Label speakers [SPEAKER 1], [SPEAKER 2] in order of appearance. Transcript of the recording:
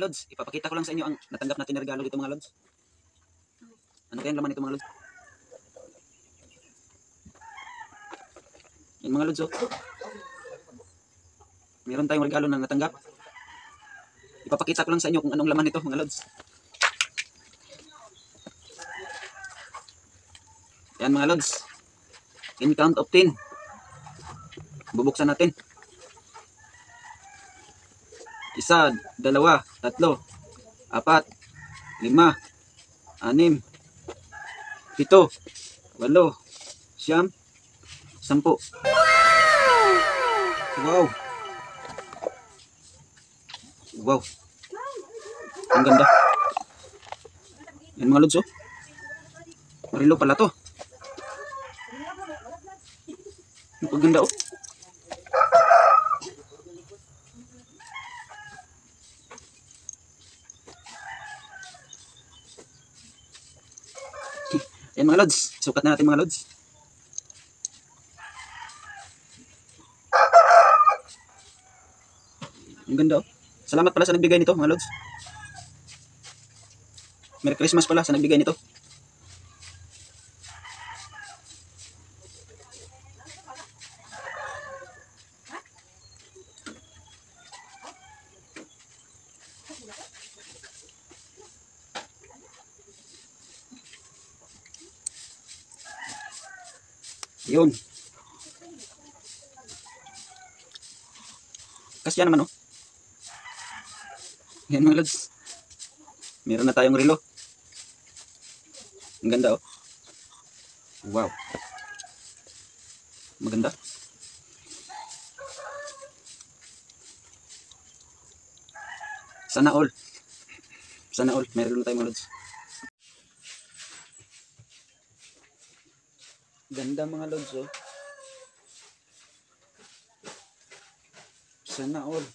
[SPEAKER 1] lods, ipapakita ko lang sa inyo ang natanggap natin na regalo dito mga lods. Ano kayang laman nito mga lods? Yan mga lods, oh. Meron tayong regalo na natanggap. Ipapakita ko lang sa inyo kung anong laman nito mga lods. Yan mga lods. In count of 10. Bubuksan natin. 1, 2, 3, 4, 5, 6, 7, 8, 9, 10, 10. Wow! Wow! Ang ganda. Yan mga lods, oh. Marilo pala to. Ang ganda, oh. Yan mga lods, sukat na natin mga lods. Ang ganda, oh. Salamat pala sa nagbigay nito mga lods. Merry Christmas pala sa nagbigay nito. Yun. Kasya naman, oh. Yan mga lods. Meron na tayong relo. Ang ganda, oh. Wow. Maganda. Sana all. Sana all. Meron na tayong mga lods. Ganda mga lods, oh. Sana all.